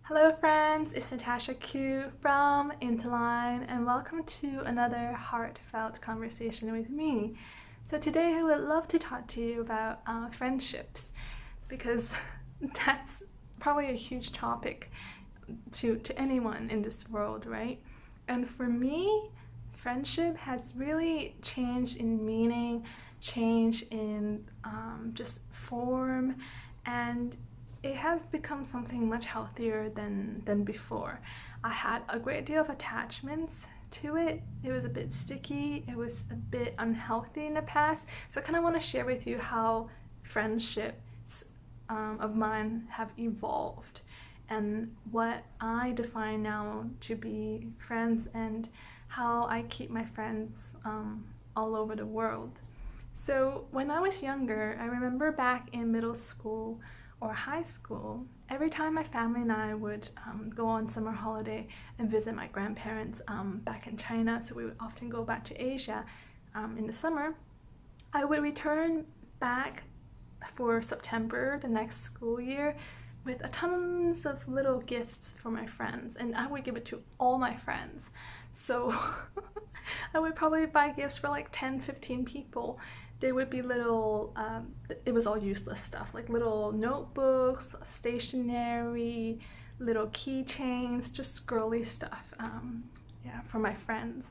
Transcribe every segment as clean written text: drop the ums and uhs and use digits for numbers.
Hello friends, it's Natasha Koo from Intolign and welcome to another heartfelt conversation with me. So today I would love to talk to you about friendships because that's probably a huge topic to anyone in this world, right? And for me, friendship has really changed in meaning, changed in just form, and it has become something much healthier than before. I had a great deal of attachments to it. It was a bit sticky, it was a bit unhealthy in the past. So I kind of want to share with you how friendships of mine have evolved and what I define now to be friends and how I keep my friends all over the world. So when I was younger, I remember back in middle school or high school, every time my family and I would go on summer holiday and visit my grandparents back in China, so we would often go back to Asia in the summer, I would return back for September the next school year with tons of little gifts for my friends, and I would give it to all my friends. So I would probably buy gifts for like 10-15 people. They would be little, it was all useless stuff, like little notebooks, stationery, little keychains, just girly stuff, yeah, for my friends.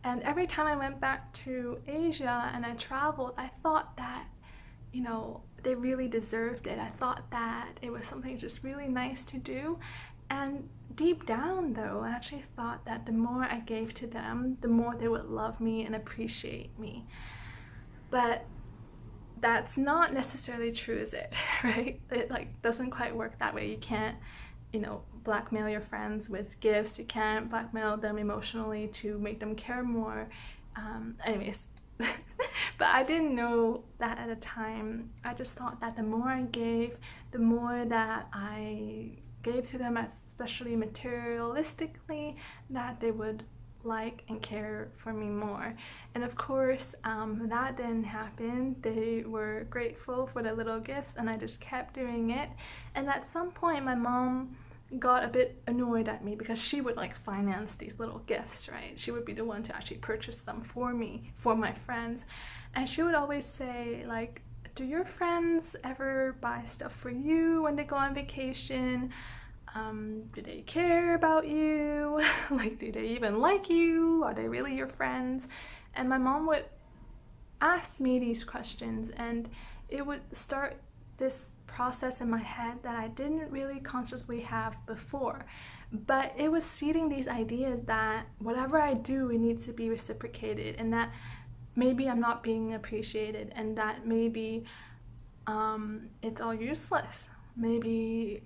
And every time I went back to Asia and I traveled, I thought that, you know, they really deserved it. I thought that it was something just really nice to do. And deep down though, I actually thought that the more I gave to them, the more they would love me and appreciate me. But that's not necessarily true, is it? Right? It like doesn't quite work that way. You can't, you know, blackmail your friends with gifts. You can't blackmail them emotionally to make them care more. Anyways, but I didn't know that at the time. I just thought that the more I gave, the more that I gave to them, especially materialistically, that they would like and care for me more. And of course that didn't happen. They were grateful for the little gifts and I just kept doing it. And at some point my mom got a bit annoyed at me because she would like finance these little gifts, right? She would be the one to actually purchase them for me, for my friends. And she would always say like, do your friends ever buy stuff for you when they go on vacation? Do they care about you? Like, do they even like you? Are they really your friends? And my mom would ask me these questions, and it would start this process in my head that I didn't really consciously have before. But it was seeding these ideas that whatever I do, it needs to be reciprocated, and that maybe I'm not being appreciated, and that maybe it's all useless. Maybe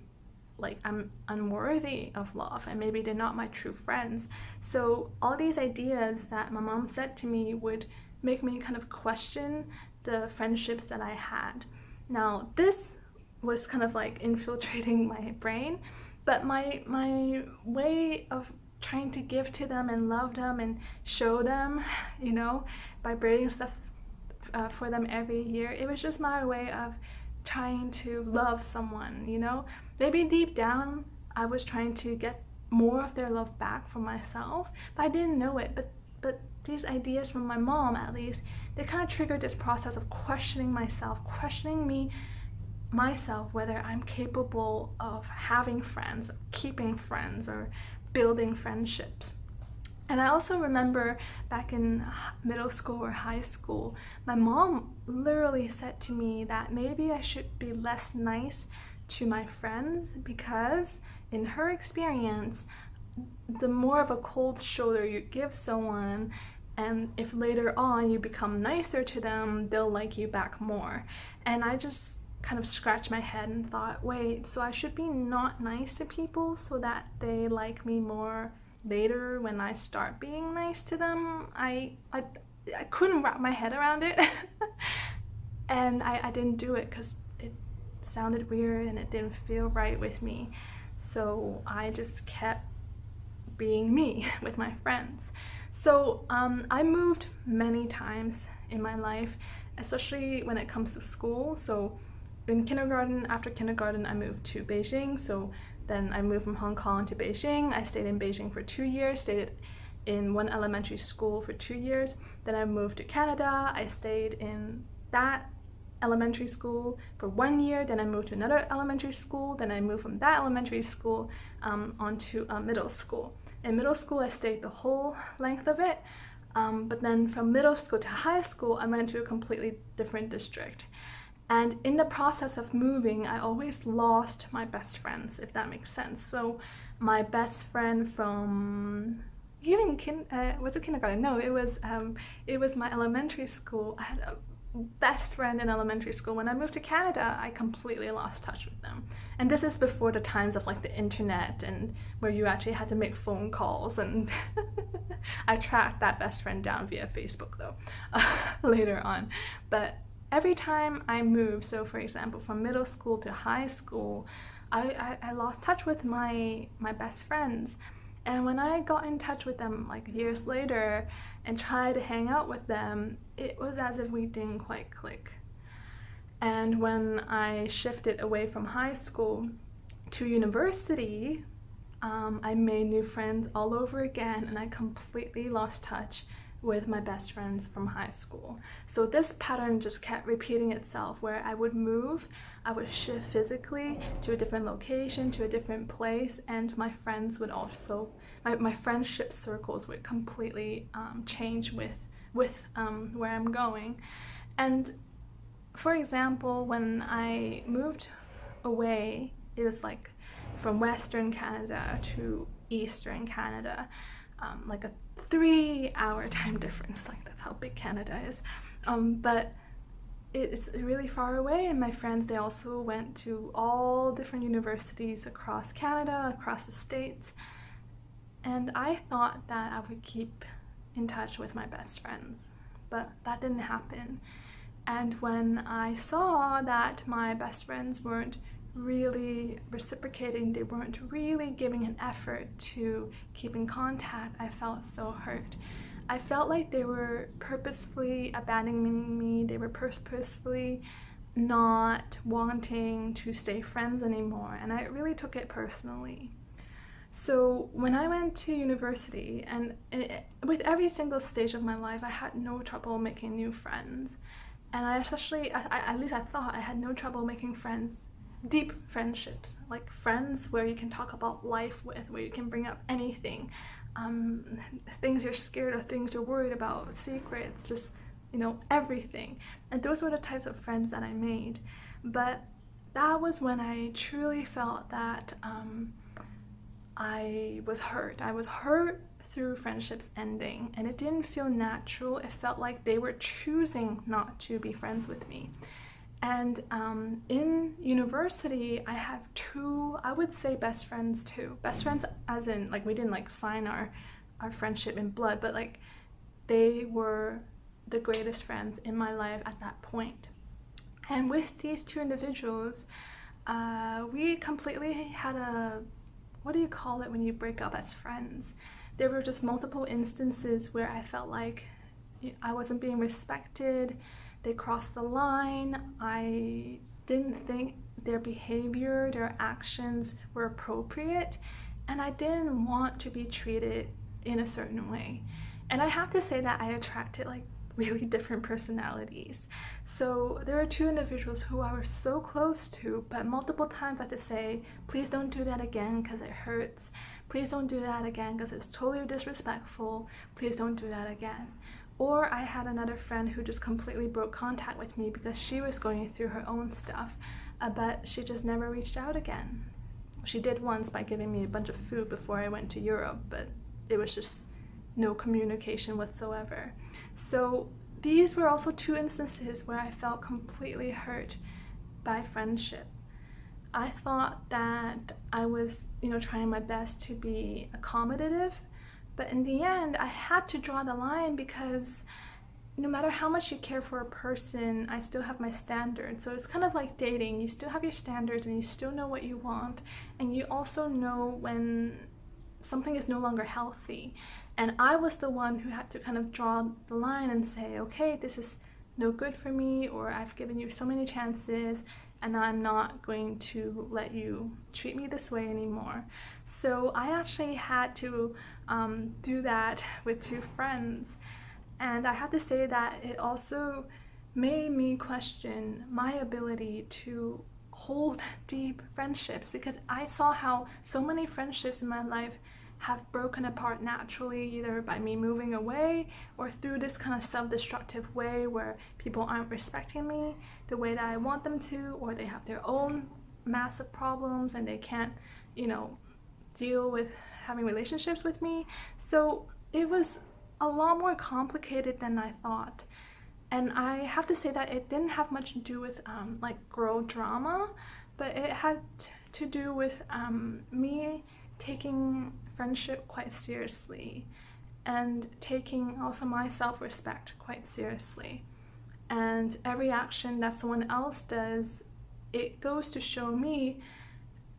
like I'm unworthy of love, and maybe they're not my true friends. So all these ideas that my mom said to me would make me kind of question the friendships that I had. Now this was kind of like infiltrating my brain, but my way of trying to give to them and love them and show them, you know, by bringing stuff for them every year, it was just my way of trying to love someone, you know? Maybe deep down I was trying to get more of their love back for myself, but I didn't know it. But these ideas from my mom, at least, they kind of triggered this process of questioning myself, questioning myself, whether I'm capable of having friends, of keeping friends, or building friendships. And I also remember back in middle school or high school, my mom literally said to me that maybe I should be less nice to my friends because in her experience, the more of a cold shoulder you give someone, and if later on you become nicer to them, they'll like you back more. And I just kind of scratched my head and thought, wait, so I should be not nice to people so that they like me more later when I start being nice to them? I couldn't wrap my head around it. And I didn't do it because it sounded weird and it didn't feel right with me. So I just kept being me with my friends. So I moved many times in my life, especially when it comes to school. So in kindergarten, after kindergarten, I moved to Beijing, so Then I moved from Hong Kong to Beijing. I stayed in Beijing for 2 years, stayed in one elementary school for 2 years. Then I moved to Canada. I stayed in that elementary school for 1 year. Then I moved to another elementary school. Then I moved from that elementary school onto a middle school. In middle school, I stayed the whole length of it. But then from middle school to high school, I went to a completely different district. And in the process of moving, I always lost my best friends, if that makes sense. So my best friend from even was it kindergarten? No, it was my elementary school. I had a best friend in elementary school. When I moved to Canada, I completely lost touch with them. And this is before the times of like the internet and where you actually had to make phone calls, and I tracked that best friend down via Facebook though later on. But every time I moved, so for example from middle school to high school, I lost touch with my best friends. And when I got in touch with them like years later and tried to hang out with them, it was as if we didn't quite click. And when I shifted away from high school to university, I made new friends all over again, and I completely lost touch with my best friends from high school. So this pattern just kept repeating itself, where I would move, I would shift physically to a different location, to a different place, and my friends would also, my friendship circles would completely change with where I'm going. And for example, when I moved away, it was like from Western Canada to Eastern Canada, like a 3-hour time difference. Like that's how big Canada is. But it's really far away, and my friends, they also went to all different universities across Canada, across the States, and I thought that I would keep in touch with my best friends, but that didn't happen. And when I saw that my best friends weren't really reciprocating, they weren't really giving an effort to keep in contact, I felt so hurt. I felt like they were purposefully abandoning me. They were purposefully not wanting to stay friends anymore, and I really took it personally. So when I went to university, and with every single stage of my life, I had no trouble making new friends. And I especially, at least I thought I had no trouble making friends, deep friendships, like friends where you can talk about life with, where you can bring up anything, things you're scared of, things you're worried about, secrets, just, you know, everything. And those were the types of friends that I made. But that was when I truly felt that I was hurt. I was hurt through friendships ending, and it didn't feel natural. It felt like they were choosing not to be friends with me. And in university, I have two, I would say best friends too. Best friends as in, like, we didn't like sign our friendship in blood, but like they were the greatest friends in my life at that point. And with these two individuals, we completely had a, what do you call it when you break up as friends? There were just multiple instances where I felt like I wasn't being respected. They crossed the line. I didn't think their behavior, their actions were appropriate, and I didn't want to be treated in a certain way. And I have to say that I attracted like really different personalities. So there are two individuals who I was so close to, but multiple times I had to say, please don't do that again because it hurts. Please don't do that again because it's totally disrespectful. Please don't do that again. Or I had another friend who just completely broke contact with me because she was going through her own stuff, but she just never reached out again. She did once by giving me a bunch of food before I went to Europe, but it was just no communication whatsoever. So these were also two instances where I felt completely hurt by friendship. I thought that I was, trying my best to be accommodative, but in the end, I had to draw the line because no matter how much you care for a person, I still have my standards. So it's kind of like dating. You still have your standards and you still know what you want, and you also know when something is no longer healthy. And I was the one who had to kind of draw the line and say, okay, this is no good for me, or I've given you so many chances, and I'm not going to let you treat me this way anymore. So I actually had to do that with 2 friends, and I have to say that it also made me question my ability to hold deep friendships, because I saw how so many friendships in my life have broken apart naturally, either by me moving away or through this kind of self-destructive way where people aren't respecting me the way that I want them to, or they have their own massive problems and they can't, deal with having relationships with me. So it was a lot more complicated than I thought. And I have to say that it didn't have much to do with like girl drama, but it had to do with me taking friendship quite seriously and taking also my self-respect quite seriously. And every action that someone else does, it goes to show me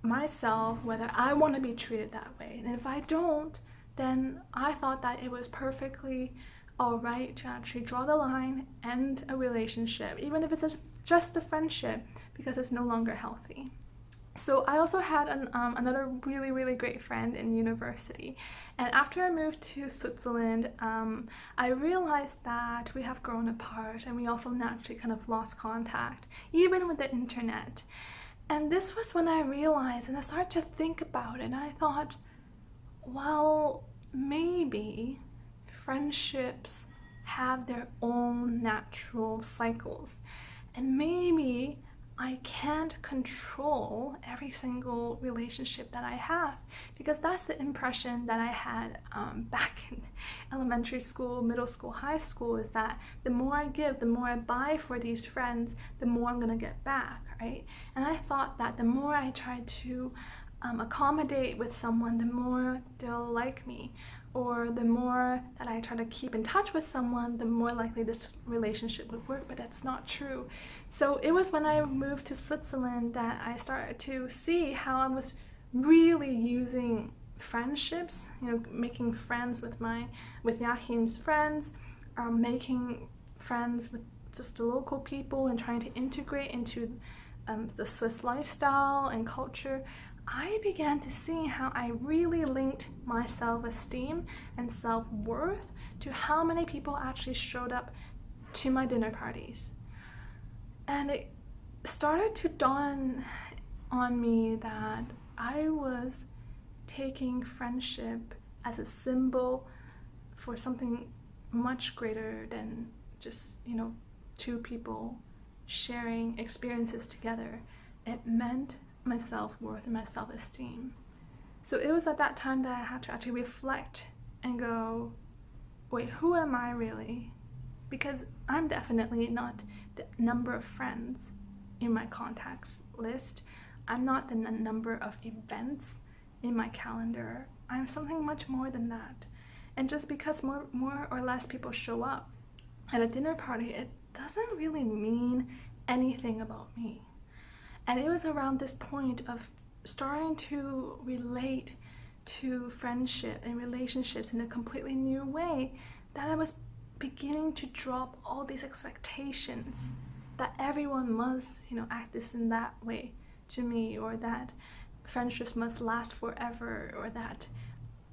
myself whether I want to be treated that way. And if I don't, then I thought that it was perfectly all right to actually draw the line, end a relationship, even if it's just a friendship, because it's no longer healthy. So I also had another really, really great friend in university. And after I moved to Switzerland, I realized that we have grown apart and we also naturally kind of lost contact, even with the internet. And this was when I realized, and I started to think about it, and I thought, well, maybe friendships have their own natural cycles, and maybe I can't control every single relationship that I have, because that's the impression that I had back in elementary school, middle school, high school, is that the more I give, the more I buy for these friends, the more I'm gonna get back, right? And I thought that the more I tried to accommodate with someone, the more they'll like me, or the more that I try to keep in touch with someone, the more likely this relationship would work. But that's not true. So it was when I moved to Switzerland that I started to see how I was really using friendships, making friends with Yahim's friends, making friends with just the local people and trying to integrate into the Swiss lifestyle and culture. I began to see how I really linked my self-esteem and self-worth to how many people actually showed up to my dinner parties. And it started to dawn on me that I was taking friendship as a symbol for something much greater than just, 2 people sharing experiences together. It meant my self-worth and my self-esteem. So it was at that time that I had to actually reflect and go, wait, who am I really? Because I'm definitely not the number of friends in my contacts list. I'm not the number of events in my calendar. I'm something much more than that. And just because more or less people show up at a dinner party, it doesn't really mean anything about me. And it was around this point of starting to relate to friendship and relationships in a completely new way that I was beginning to drop all these expectations that everyone must, act this and that way to me, or that friendships must last forever, or that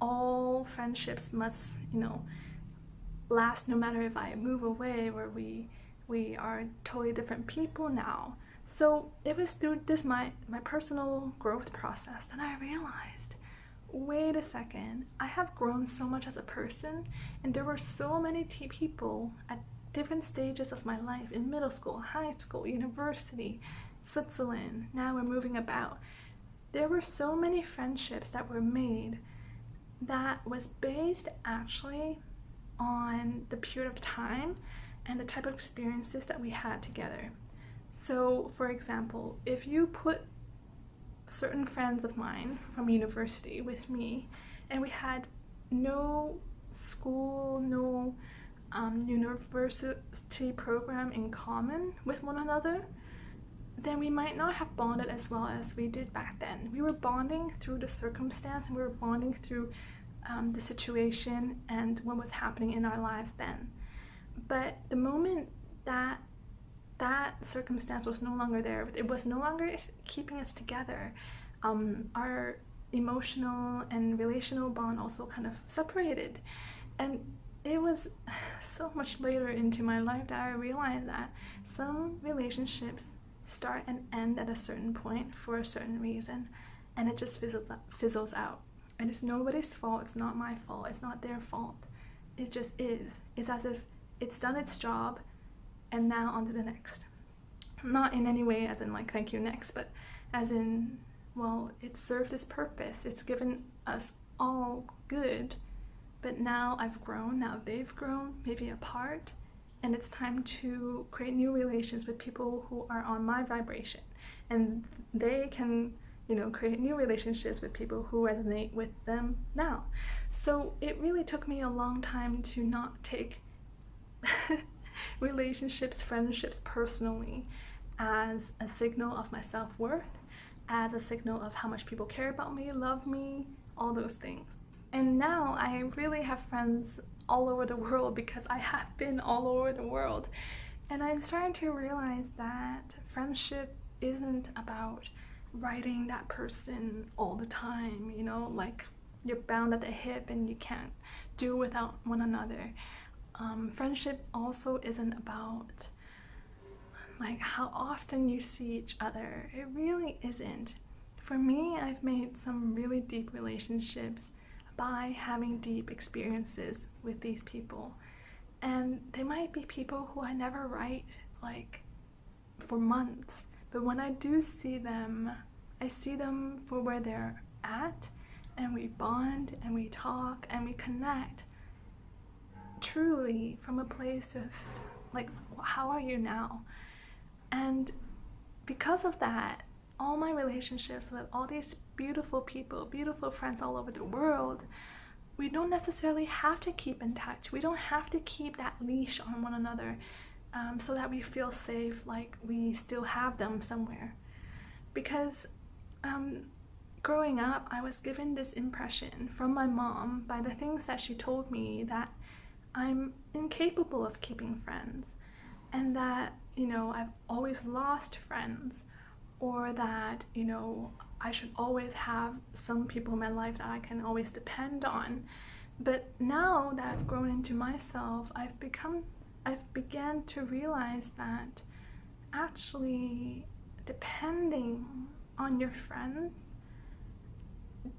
all friendships must, last no matter if I move away, or we are totally different people now. So it was through this my personal growth process that I realized, wait a second, I have grown so much as a person, and there were so many people at different stages of my life, in middle school, high school, university, Switzerland, now we're moving about. There were so many friendships that were made that was based actually on the period of time and the type of experiences that we had together. So, for example, if you put certain friends of mine from university with me, and we had no school, no university program in common with one another, then we might not have bonded as well as we did back then. We were bonding through the circumstance, and we were bonding through the situation and what was happening in our lives then. But the moment that that circumstance was no longer there. It was no longer keeping us together. Our emotional and relational bond also kind of separated. And it was so much later into my life that I realized that some relationships start and end at a certain point for a certain reason, and it just fizzles out. And it's nobody's fault. It's not my fault. It's not their fault. It just is. It's as if it's done its job, and now on to the next. Not in any way as in like thank you next, but as in, well, it served its purpose. It's given us all good, but now I've grown, now they've grown, maybe apart, and it's time to create new relations with people who are on my vibration, and they can, you know, create new relationships with people who resonate with them now. So it really took me a long time to not take relationships, friendships personally as a signal of my self-worth, as a signal of how much people care about me, love me, all those things. And now I really have friends all over the world because I have been all over the world. And I'm starting to realize that friendship isn't about writing that person all the time, you know, like you're bound at the hip and you can't do without one another. Friendship also isn't about like how often you see each other. It really isn't. For me, I've made some really deep relationships by having deep experiences with these people. And they might be people who I never write like for months, but when I do see them, I see them for where they're at, and we bond and we talk and we connect truly from a place of like, how are you now? And because of that, all my relationships with all these beautiful people, beautiful friends all over the world, we don't necessarily have to keep in touch. We don't have to keep that leash on one another so that we feel safe, like we still have them somewhere. Because growing up, I was given this impression from my mom by the things that she told me that I'm incapable of keeping friends, and that, you know, I've always lost friends, or that, you know, I should always have some people in my life that I can always depend on. But now that I've grown into myself, I've began to realize that actually depending on your friends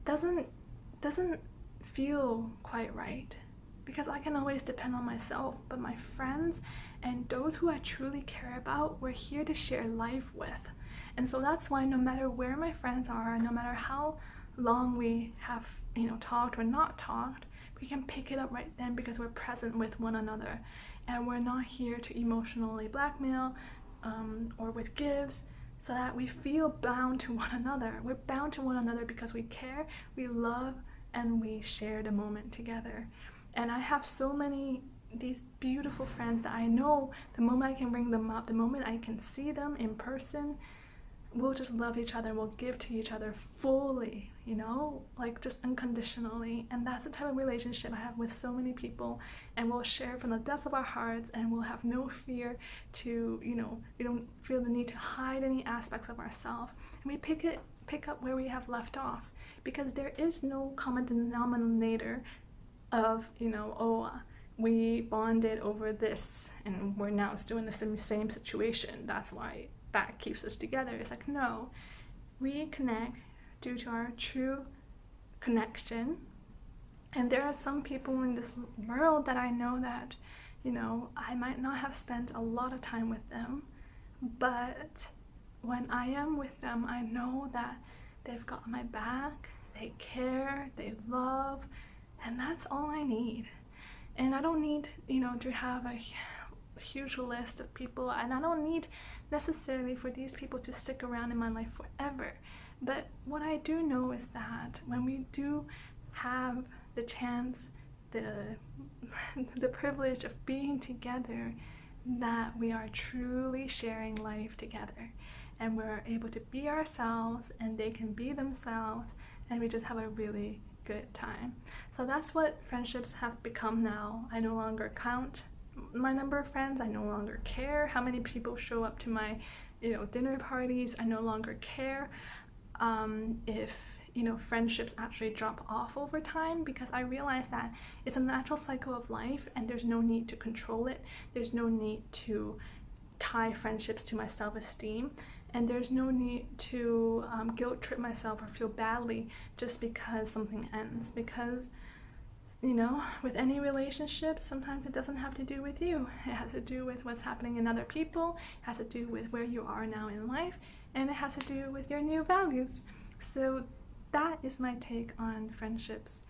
doesn't feel quite right, because I can always depend on myself, but my friends and those who I truly care about, we're here to share life with. And so that's why no matter where my friends are, no matter how long we have, you know, talked or not talked, we can pick it up right then because we're present with one another, and we're not here to emotionally blackmail or with gifts, so that we feel bound to one another. We're bound to one another because we care, we love, and we share the moment together. And I have so many these beautiful friends that I know the moment I can bring them up, the moment I can see them in person, we'll just love each other and we'll give to each other fully, you know, like just unconditionally. And that's the type of relationship I have with so many people, and we'll share from the depths of our hearts, and we'll have no fear to, you know, we don't feel the need to hide any aspects of ourselves, and we pick up where we have left off, because there is no common denominator of, you know, oh, we bonded over this and we're now still in the same situation, that's why that keeps us together. It's like, no, we connect due to our true connection. And there are some people in this world that I know that, you know, I might not have spent a lot of time with them, but when I am with them, I know that they've got my back, they care, they love, and that's all I need. And I don't need, you know, to have a huge list of people, and I don't need necessarily for these people to stick around in my life forever. But what I do know is that when we do have the chance, the privilege of being together, that we are truly sharing life together, and we're able to be ourselves and they can be themselves, and we just have a really good time. So that's what friendships have become now. I no longer count my number of friends. I no longer care how many people show up to my, dinner parties. I no longer care if friendships actually drop off over time, because I realize that it's a natural cycle of life and there's no need to control it. There's no need to tie friendships to my self-esteem, and there's no need to guilt trip myself or feel badly just because something ends. Because with any relationship, sometimes it doesn't have to do with you. It has to do with what's happening in other people, it has to do with where you are now in life, and it has to do with your new values. So that is my take on friendships,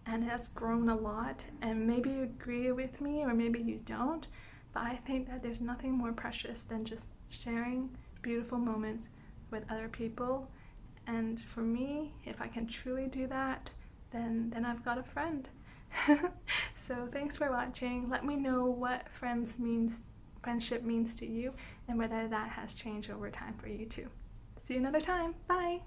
and it has grown a lot. And maybe you agree with me or maybe you don't, but I think that there's nothing more precious than just sharing beautiful moments with other people. And for me, if I can truly do that, then I've got a friend. So thanks for watching. Let me know what friendship means to you, and whether that has changed over time for you too. See you another time. Bye.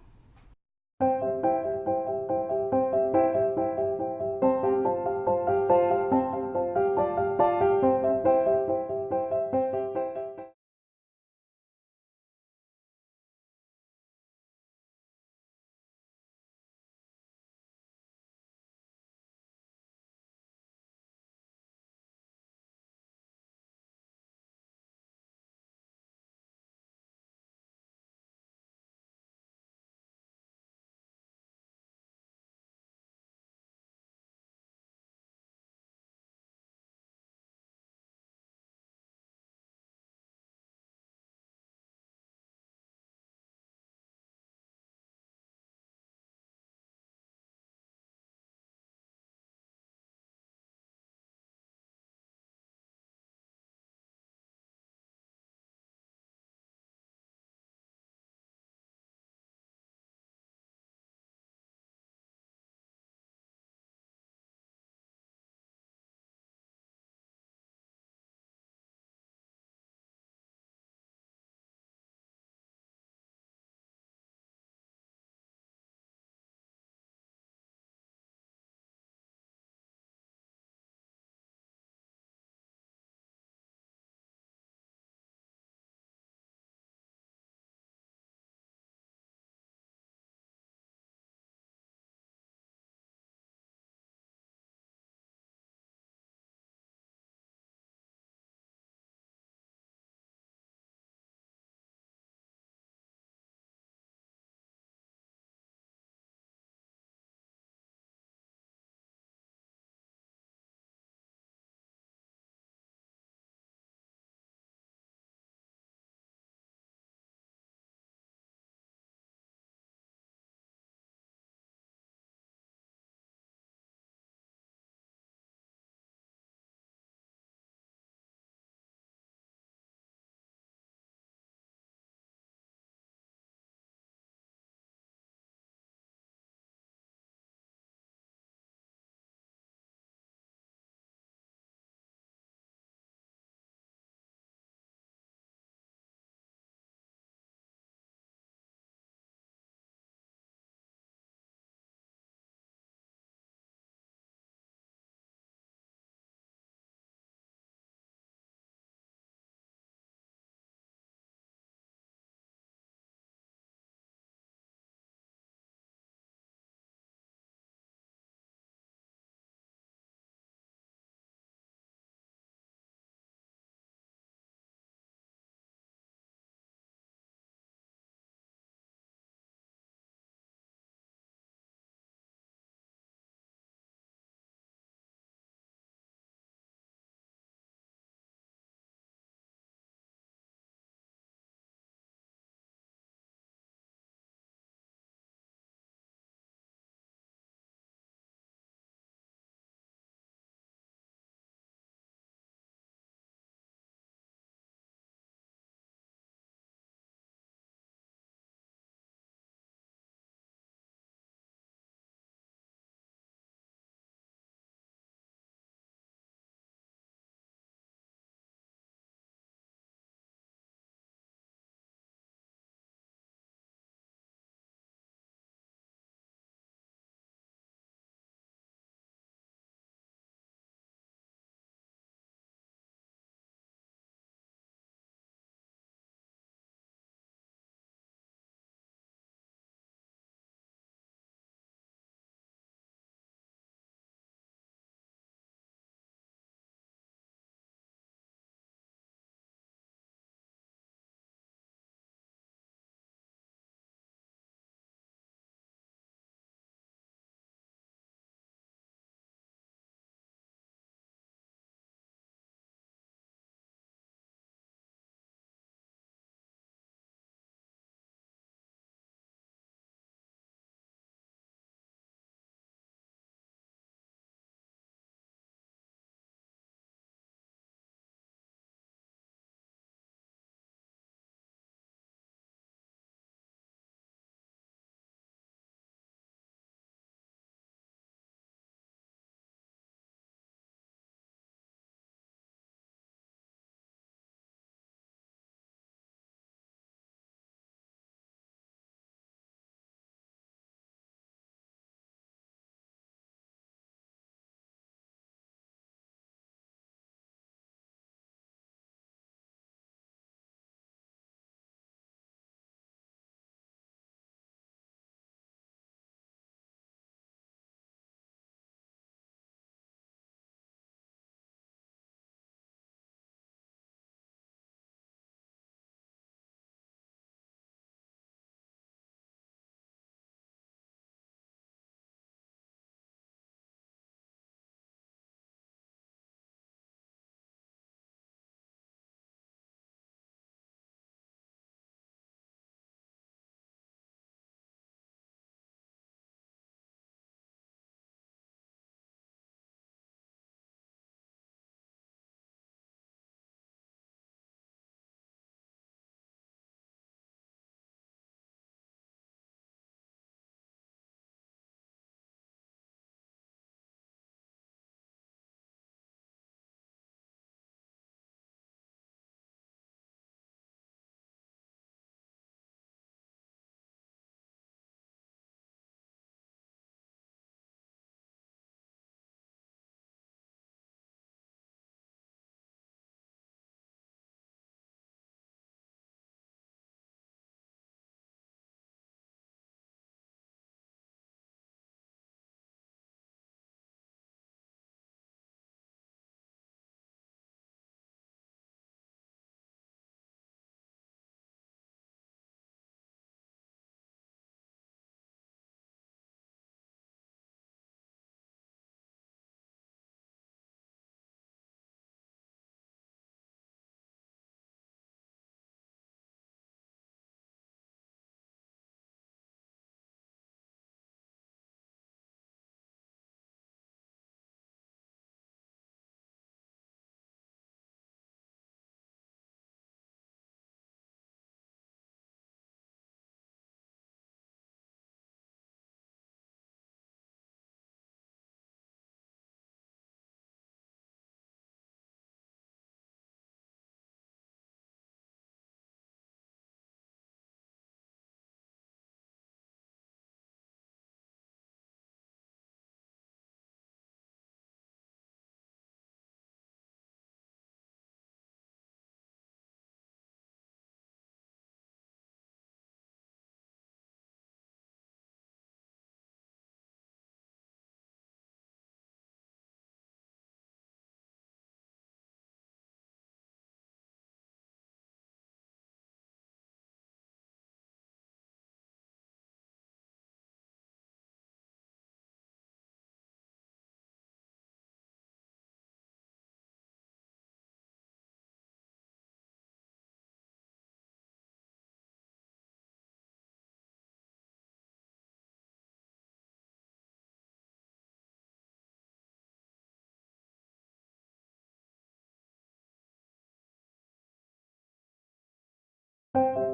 you.